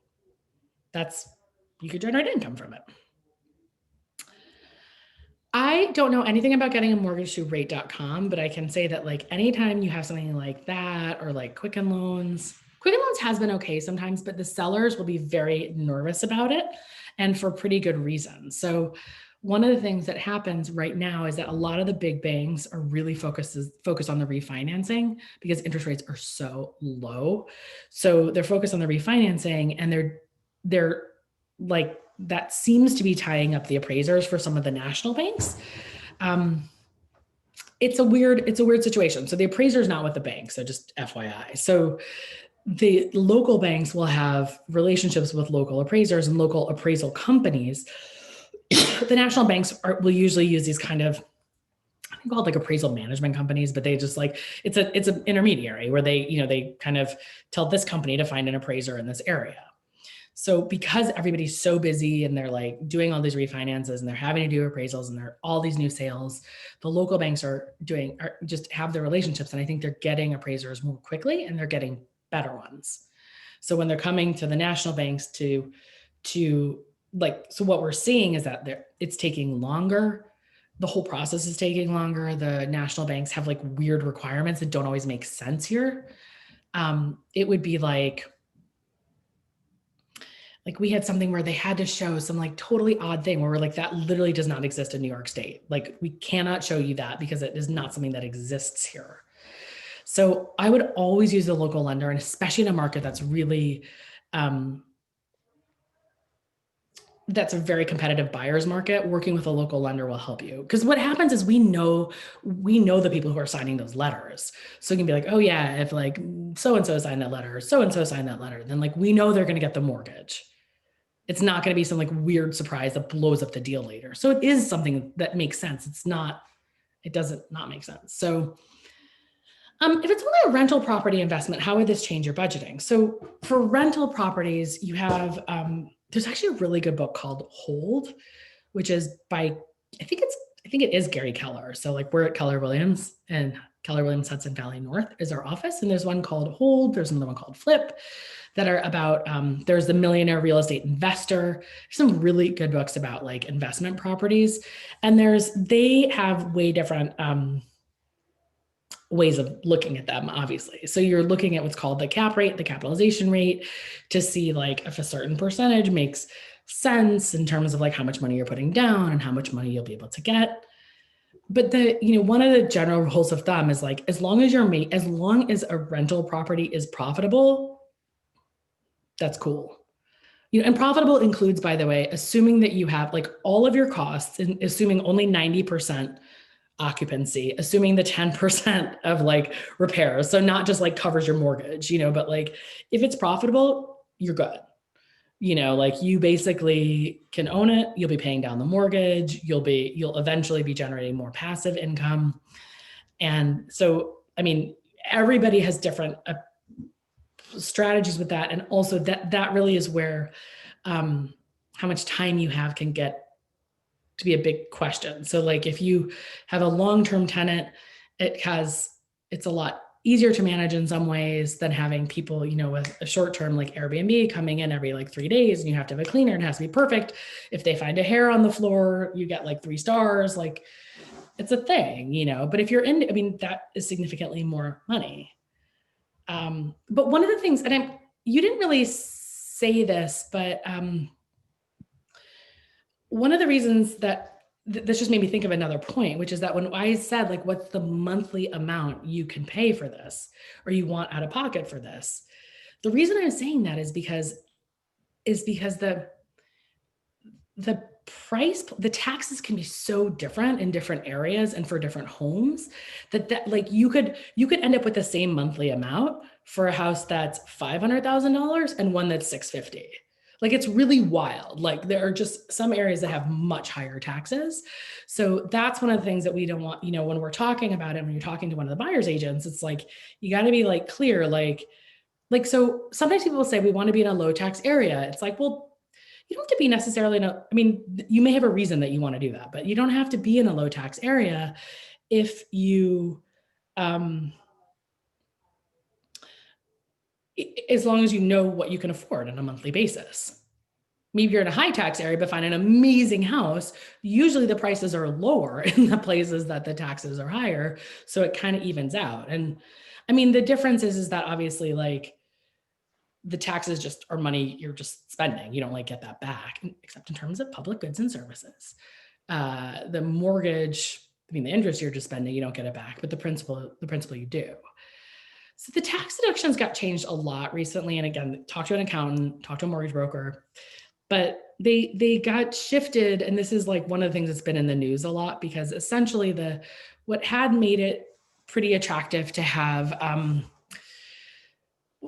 you could generate income from it. I don't know anything about getting a mortgage through rate.com, but I can say that like anytime you have something like that or like Quicken Loans has been okay sometimes, but the sellers will be very nervous about it and for pretty good reason. So one of the things that happens right now is that a lot of the big banks are really focused on the refinancing because interest rates are so low. So they're focused on the refinancing and they're like, that seems to be tying up the appraisers for some of the national banks. It's a weird situation. So the appraiser is not with the bank. So just FYI. So the local banks will have relationships with local appraisers and local appraisal companies. The national banks will usually use these kind of, I think called like appraisal management companies, but they just like, it's an intermediary where they kind of tell this company to find an appraiser in this area. So because everybody's so busy and they're like doing all these refinances and they're having to do appraisals and there are all these new sales, the local banks are just have their relationships. And I think they're getting appraisers more quickly and they're getting better ones. So when they're coming to the national banks so what we're seeing is that it's taking longer. The whole process is taking longer. The national banks have like weird requirements that don't always make sense here. It would be like we had something where they had to show some like totally odd thing where we're like, that literally does not exist in New York State. Like we cannot show you that because it is not something that exists here. So I would always use the local lender, and especially in a market that's really, that's a very competitive buyer's market, working with a local lender will help you. Because what happens is we know the people who are signing those letters. So you can be like, oh yeah, if like so-and-so signed that letter, so-and-so signed that letter, then like we know they're going to get the mortgage. It's not going to be some like weird surprise that blows up the deal later. So it is something that makes sense. It doesn't not make sense. So if it's only a rental property investment, how would this change your budgeting? So for rental properties, you have, there's actually a really good book called Hold, which is by, I think it is Gary Keller. So like we're at Keller Williams, and Keller Williams Hudson Valley North is our office. And there's one called Hold. There's another one called Flip that are about, there's the Millionaire Real Estate Investor. There's some really good books about like investment properties. And they have way different, ways of looking at them, obviously. So you're looking at what's called the cap rate, the capitalization rate, to see like if a certain percentage makes sense in terms of like how much money you're putting down and how much money you'll be able to get. But one of the general rules of thumb is like, as long as a rental property is profitable, that's cool. And profitable includes, by the way, assuming that you have like all of your costs and assuming only 90% occupancy, assuming the 10% of like repairs. So not just like covers your mortgage, but like if it's profitable, you're good. Like you basically can own it. You'll be paying down the mortgage. You'll eventually be generating more passive income. And so, I mean, everybody has different strategies with that. And also that really is where how much time you have can get to be a big question. So like if you have a long-term tenant, it's a lot easier to manage in some ways than having people, with a short-term like Airbnb coming in every like 3 days, and you have to have a cleaner and it has to be perfect. If they find a hair on the floor, you get like 3 stars. Like it's a thing, but if you're that is significantly more money. But one of the things, and you didn't really say this, but one of the reasons that this just made me think of another point, which is that when I said, like, what's the monthly amount you can pay for this or you want out of pocket for this? The reason I'm saying that is because the price, the taxes can be so different in different areas and for different homes that like you could end up with the same monthly amount for a house that's $500,000 and one that's $650,000. Like it's really wild. Like there are just some areas that have much higher taxes. So that's one of the things that we don't want, when we're talking about it, when you're talking to one of the buyer's agents, it's like, you got to be like clear, like, so sometimes people will say we want to be in a low tax area. It's like, well, you don't have to be necessarily you may have a reason that you want to do that, but you don't have to be in a low tax area if you, as long as you know what you can afford on a monthly basis. Maybe you're in a high tax area, but find an amazing house. Usually the prices are lower in the places that the taxes are higher. So it kind of evens out. And the difference is that obviously like the taxes just are money you're just spending. You don't like get that back, except in terms of public goods and services. The mortgage, the interest you're just spending, you don't get it back, but the principal you do. So the tax deductions got changed a lot recently. And again, talk to an accountant, talk to a mortgage broker, but they got shifted. And this is like one of the things that's been in the news a lot, because essentially what had made it pretty attractive to have,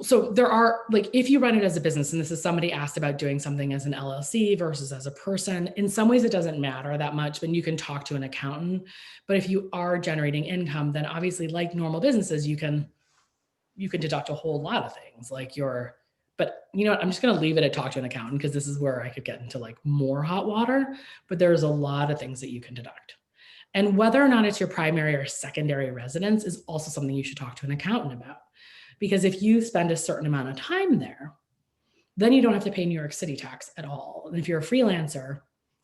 so there are like, if you run it as a business, and this is somebody asked about doing something as an LLC versus as a person, in some ways it doesn't matter that much, but you can talk to an accountant. But if you are generating income, then obviously like normal businesses, you can deduct a whole lot of things like but you know what, I'm just going to leave it at talk to an accountant, because this is where I could get into like more hot water, but there's a lot of things that you can deduct. And whether or not it's your primary or secondary residence is also something you should talk to an accountant about. Because if you spend a certain amount of time there, then you don't have to pay New York City tax at all. And if you're a freelancer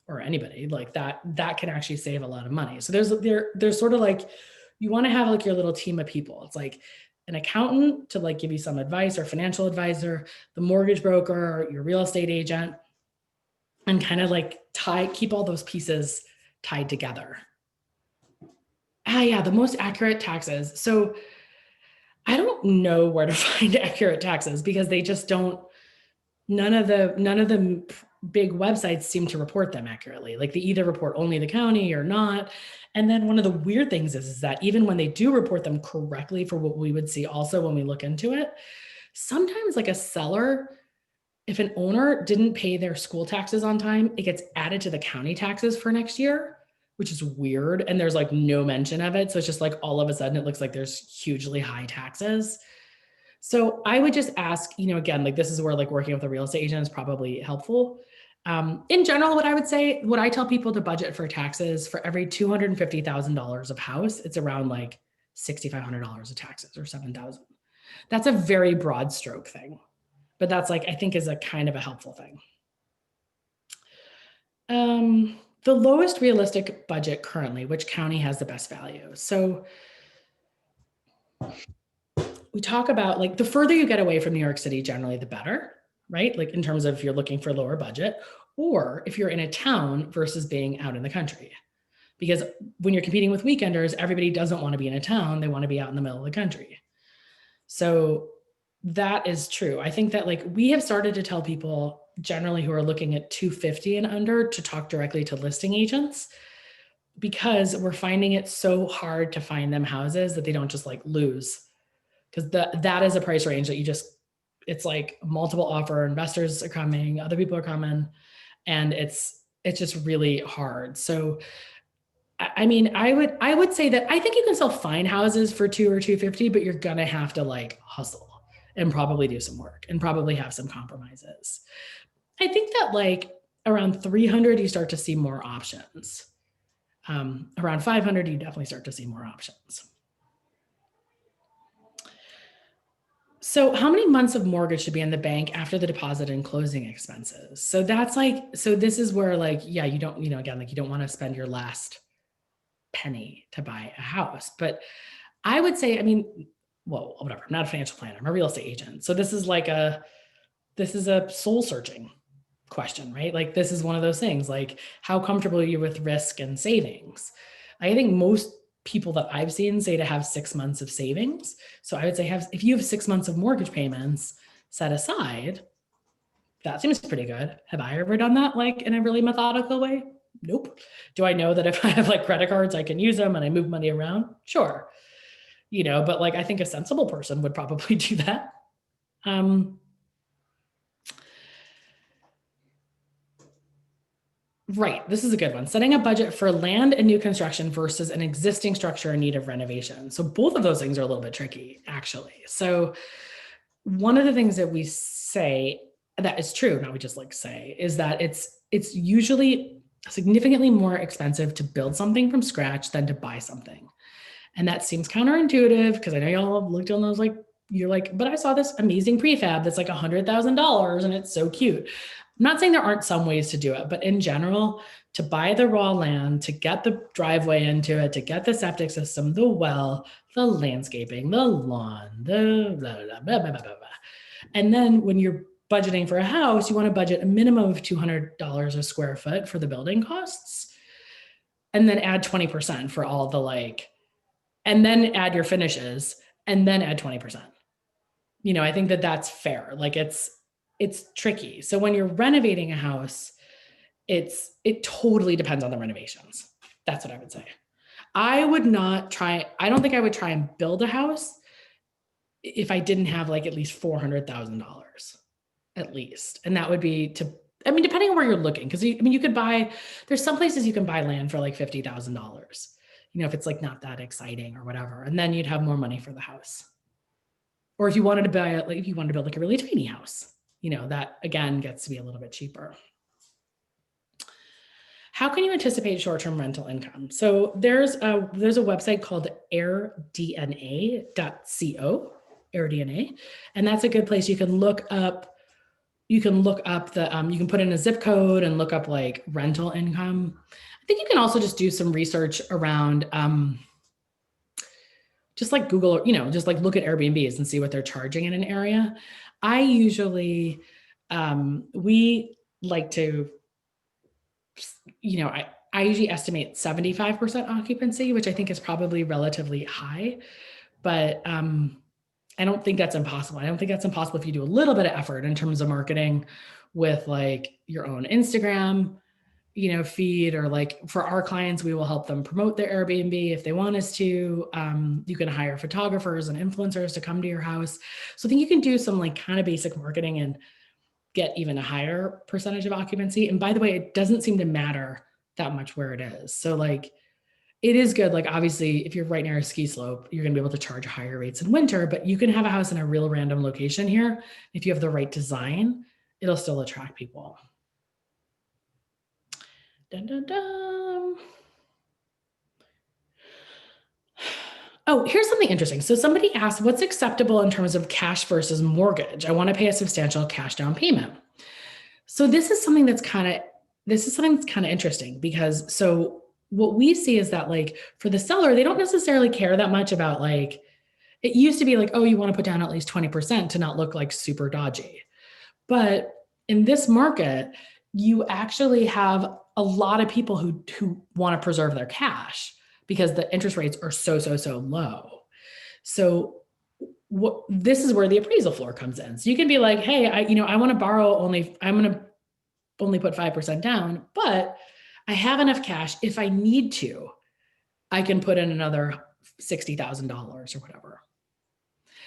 or anybody like that can actually save a lot of money. So there's sort of like, you want to have like your little team of people. It's like an accountant to like give you some advice, or financial advisor, the mortgage broker, your real estate agent, and kind of like keep all those pieces tied together. Yeah, the most accurate taxes. So I don't know where to find accurate taxes, because they just don't, none of the big websites seem to report them accurately. Like they either report only the county or not. And then one of the weird things is that even when they do report them correctly for what we would see also when we look into it, sometimes like a seller, if an owner didn't pay their school taxes on time, it gets added to the county taxes for next year, which is weird. And there's like no mention of it. So it's just like all of a sudden it looks like there's hugely high taxes. So I would just ask, again, like this is where like working with a real estate agent is probably helpful. In general, what I tell people to budget for taxes, for every $250,000 of house, it's around like $6,500 of taxes, or $7,000. That's a very broad stroke thing, but that's like, I think is a kind of a helpful thing. The lowest realistic budget currently, which county has the best value? So we talk about like the further you get away from New York City, generally the better, right? Like in terms of if you're looking for lower budget, or if you're in a town versus being out in the country. Because when you're competing with weekenders, everybody doesn't want to be in a town. They want to be out in the middle of the country. So that is true. I think that like we have started to tell people generally who are looking at 250 and under to talk directly to listing agents. because we're finding it so hard to find them houses that they don't just like lose. Because that is a price range that it's like multiple offer, investors are coming, other people are coming, and it's just really hard. So I mean, I would say that I think you can still find houses for 2 or 250, but you're gonna have to like hustle and probably do some work and probably have some compromises. I think that like around 300, you start to see more options. Around 500, you definitely start to see more options. So how many months of mortgage should be in the bank after the deposit and closing expenses? So that's like, so this is where like, yeah, you don't, again, like you don't want to spend your last penny to buy a house. But I would say, I mean, well, whatever, I'm not a financial planner, I'm a real estate agent. So this is a soul searching question, right? Like this is one of those things, like how comfortable are you with risk and savings? I think most people that I've seen say to have 6 months of savings. So I would say if you have 6 months of mortgage payments set aside, that seems pretty good. Have I ever done that like in a really methodical way? Nope. Do I know that if I have like credit cards, I can use them and I move money around? Sure. But like I think a sensible person would probably do that. Right. This is a good one. Setting a budget for land and new construction versus an existing structure in need of renovation. So both of those things are a little bit tricky, actually. So one of the things that we say that is true, not we just like say, is that it's usually significantly more expensive to build something from scratch than to buy something. And that seems counterintuitive because I know y'all have looked on those like, you're like, but I saw this amazing prefab that's like $100,000 and it's so cute. I'm not saying there aren't some ways to do it, but in general, to buy the raw land, to get the driveway into it, to get the septic system, the well, the landscaping, the lawn, the blah, blah, blah, blah, blah, blah. And then when you're budgeting for a house, you want to budget a minimum of $200 a square foot for the building costs, and then add 20% for all the like, and then add your finishes, and then add 20%. I think that that's fair. Like it's tricky. So when you're renovating a house, it totally depends on the renovations. That's what I would say. I don't think I would try and build a house if I didn't have like at least $400,000 at least. And that would be depending on where you're looking. Cause you could there's some places you can buy land for like $50,000, if it's like not that exciting or whatever. And then you'd have more money for the house. Or if you wanted to build like a really tiny house, that again gets to be a little bit cheaper. How can you anticipate short-term rental income? So there's a website called airdna.co, airdna, and that's a good place. You can look up you can put in a zip code and look up like rental income. I think you can also just do some research around just like Google, just like look at Airbnbs and see what they're charging in an area. I usually, we like to, I usually estimate 75% occupancy, which I think is probably relatively high, but I don't think that's impossible. I don't think that's impossible if you do a little bit of effort in terms of marketing with like your own Instagram, feed, or like for our clients, we will help them promote their Airbnb if they want us to. You can hire photographers and influencers to come to your house. So I think you can do some like kind of basic marketing and get even a higher percentage of occupancy. And by the way, it doesn't seem to matter that much where it is. So like, it is good. Like obviously if you're right near a ski slope, you're gonna be able to charge higher rates in winter, but you can have a house in a real random location here. If you have the right design, it'll still attract people. Dun, dun, dun. Oh, here's something interesting. So somebody asked, what's acceptable in terms of cash versus mortgage? I want to pay a substantial cash down payment. So this is something that's kind of interesting because so what we see is that like for the seller, they don't necessarily care that much about like, it used to be like, oh, you want to put down at least 20% to not look like super dodgy. But in this market, you actually have a lot of people who want to preserve their cash because the interest rates are so low. So this is where the appraisal floor comes in. So you can be like, hey, I want to borrow I'm going to only put 5% down, but I have enough cash. If I need to, I can put in another $60,000 or whatever.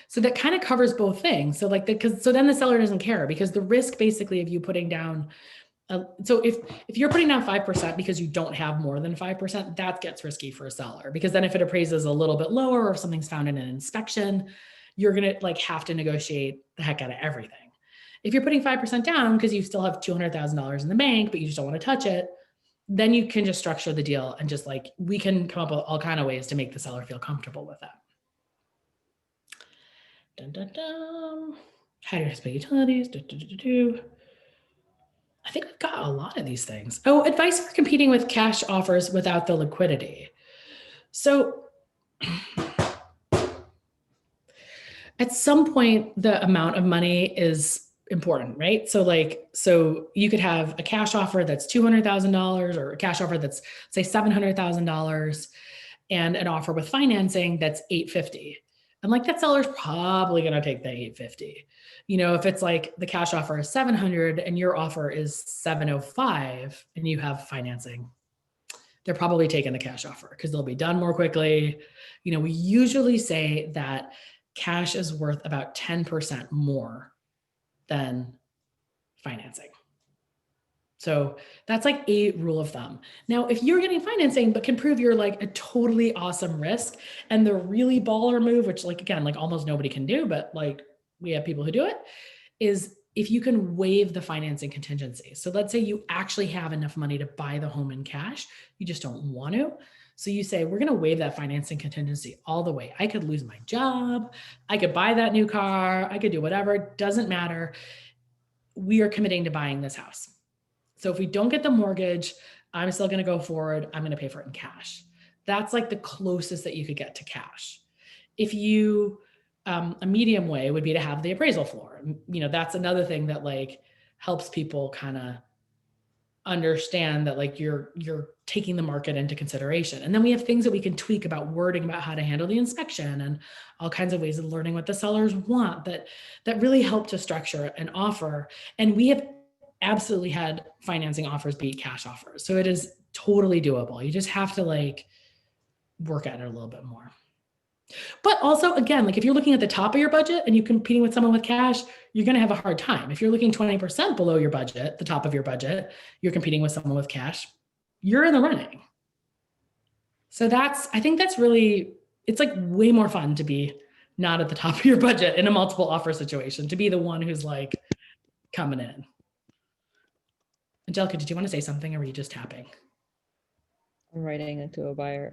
So that kind of covers both things. So like, so then the seller doesn't care, because the risk basically of you putting down, so if you're putting down 5% because you don't have more than 5%, that gets risky for a seller, because then if it appraises a little bit lower, or if something's found in an inspection, you're going to like have to negotiate the heck out of everything. If you're putting 5% down because you still have $200,000 in the bank, but you just don't want to touch it, then you can just structure the deal and just like, we can come up with all kinds of ways to make the seller feel comfortable with that. Dun, dun, dun. How do you pay utilities? I think we've got a lot of these things. Oh, advice for competing with cash offers without the liquidity. So at some point, the amount of money is important, right? So like, so you could have a cash offer that's $200,000, or a cash offer that's say $700,000, and an offer with financing that's $850,000. And like that seller's probably going to take the $850,000. You know, if it's like the cash offer is $700,000 and your offer is $705,000 and you have financing, they're probably taking the cash offer because they'll be done more quickly. You know, we usually say that cash is worth about 10% more than financing. So that's like a rule of thumb. Now, if you're getting financing, but can prove you're like a totally awesome risk, and the really baller move, which like, again, like almost nobody can do, but like we have people who do it, is if you can waive the financing contingency. So let's say you actually have enough money to buy the home in cash, you just don't want to. So you say, we're going to waive that financing contingency all the way. I could lose my job. I could buy that new car. I could do whatever. It doesn't matter. We are committing to buying this house. So if we don't get the mortgage, I'm still going to go forward. I'm going to pay for it in cash. That's like the closest that you could get to cash. If you, a medium way would be to have the appraisal floor. You know, that's another thing that like helps people kind of understand that like you're taking the market into consideration. And then we have things that we can tweak about wording about how to handle the inspection, and all kinds of ways of learning what the sellers want that really help to structure an offer. And we have absolutely had financing offers beat cash offers. So it is totally doable. You just have to like work at it a little bit more. But also, again, like if you're looking at the top of your budget and you're competing with someone with cash, you're going to have a hard time. If you're looking 20% below your budget, the top of your budget, you're competing with someone with cash, you're in the running. So I think that's really, it's like way more fun to be not at the top of your budget in a multiple offer situation, to be the one who's like coming in. Angelica, did you want to say something, or were you just tapping? I'm writing it to a buyer.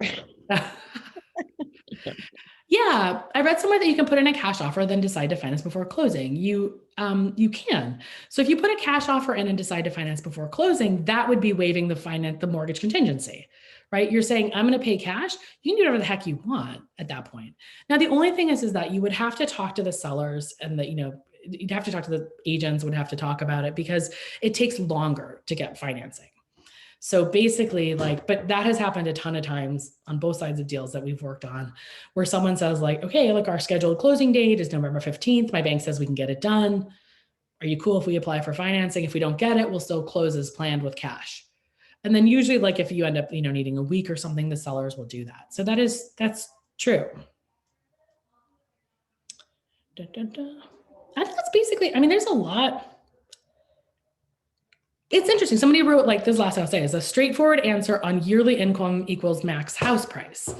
Yeah, I read somewhere that you can put in a cash offer, then decide to finance before closing. You can. So if you put a cash offer in and decide to finance before closing, that would be waiving the mortgage contingency, right? You're saying, I'm going to pay cash. You can do whatever the heck you want at that point. Now, the only thing is that you would have to talk to the sellers, and that, you know, you'd have to talk to the agents, would have to talk about it, because it takes longer to get financing. So basically, like, but that has happened a ton of times on both sides of deals that we've worked on, where someone says like, okay, look, our scheduled closing date is November 15th. My bank says we can get it done. Are you cool if we apply for financing? If we don't get it, we'll still close as planned with cash. And then usually, like if you end up, you know, needing a week or something, the sellers will do that. So that's true. I think that's basically, I mean, there's a lot. It's interesting. Somebody wrote, like, this last thing I'll say is a straightforward answer on yearly income equals max house price.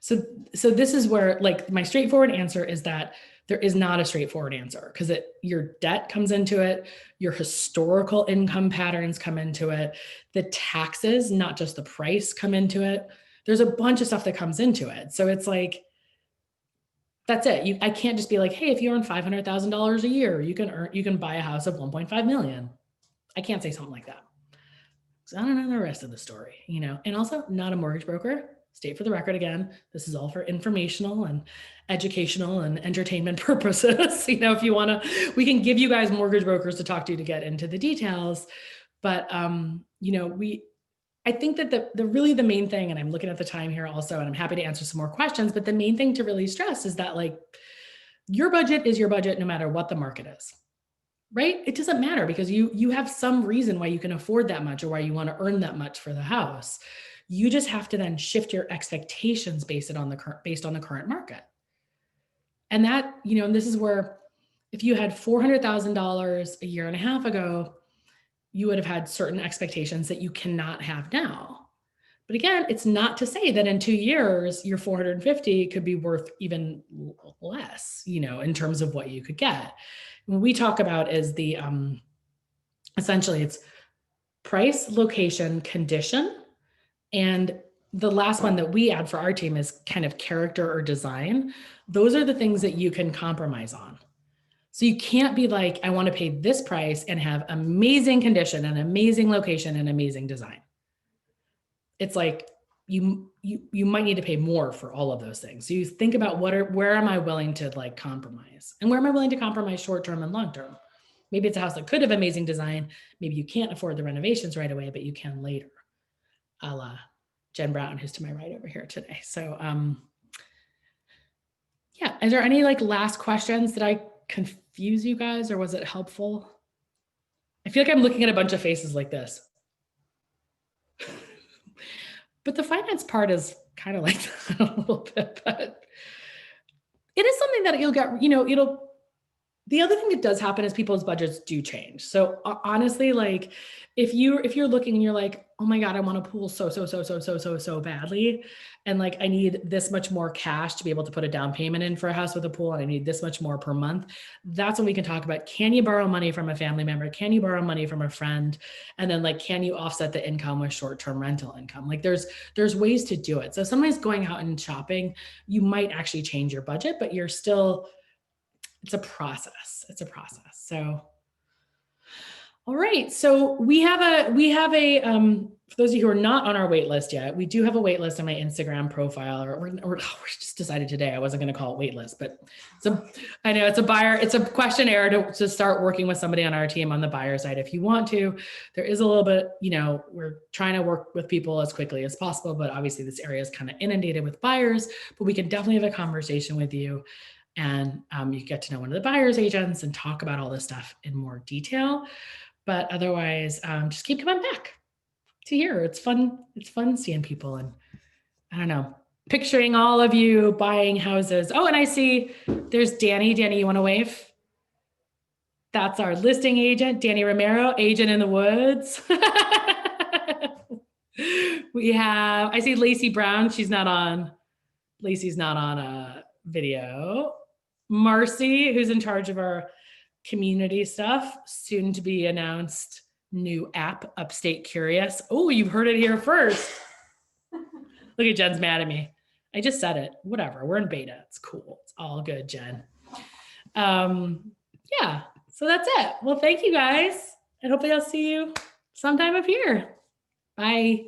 So this is where, like, my straightforward answer is that there is not a straightforward answer, because your debt comes into it, your historical income patterns come into it, the taxes, not just the price, come into it. There's a bunch of stuff that comes into it. So it's like, that's it. I can't just be like, hey, if you earn $500,000 a year, you can buy a house of 1.5 million. I can't say something like that. So I don't know the rest of the story, you know. And also, not a mortgage broker. State for the record again, this is all for informational and educational and entertainment purposes. You know, if you want to, we can give you guys mortgage brokers to talk to get into the details. But you know, I think that the main thing, and I'm looking at the time here also, and I'm happy to answer some more questions, but the main thing to really stress is that, like, your budget is your budget no matter what the market is. right? It doesn't matter because you have some reason why you can afford that much or why you want to earn that much for the house. You just have to then shift your expectations based on the current market. And that, and this is where if you had $400,000 a year and a half ago, you would have had certain expectations that you cannot have now. But again, it's not to say that in 2 years, your 450 could be worth even less, in terms of what you could get. What we talk about is the, essentially it's price, location, condition. And the last one that we add for our team is kind of character or design. Those are the things that you can compromise on. So you can't be like, I want to pay this price and have amazing condition and amazing location and amazing design. It's like you might need to pay more for all of those things. So you think about where am I willing to like compromise, and where am I willing to compromise short term and long term. Maybe it's a house that could have amazing design. Maybe you can't afford the renovations right away, but you can later. A la Jen Brown, who's to my right over here today. So yeah, is there any like last questions? Did I confuse you guys or was it helpful? I feel like I'm looking at a bunch of faces like this. But the finance part is kind of like that a little bit, but it is something that you'll get, the other thing that does happen is people's budgets do change. So honestly, like if you're looking and you're like, oh my God, I want a pool so badly. And like, I need this much more cash to be able to put a down payment in for a house with a pool. And I need this much more per month. That's when we can talk about, can you borrow money from a family member? Can you borrow money from a friend? And then like, can you offset the income with short-term rental income? Like there's ways to do it. So somebody's going out and shopping, you might actually change your budget, but you're still, it's a process. So, all right. So we have a, for those of you who are not on our wait list yet, we do have a wait list on my Instagram profile, or we just decided today, I wasn't going to call it wait list, but I know it's a questionnaire to start working with somebody on our team on the buyer side. If you want to, there is a little bit, we're trying to work with people as quickly as possible, but obviously this area is kind of inundated with buyers, but we can definitely have a conversation with you. And you get to know one of the buyer's agents and talk about all this stuff in more detail. But otherwise, just keep coming back to here. It's fun. It's fun seeing people and I don't know, picturing all of you buying houses. Oh, and I see there's Danny. Danny, you want to wave? That's our listing agent, Danny Romero, agent in the woods. I see Lacey Brown. Lacey's not on a video. Marcy, who's in charge of our community stuff, soon to be announced new app, Upstate Curious. Oh, you've heard it here first. Look at Jen's mad at me. I just said it. Whatever. We're in beta. It's cool. It's all good, Jen. Yeah. So that's it. Well, thank you guys. And hopefully I'll see you sometime up here. Bye.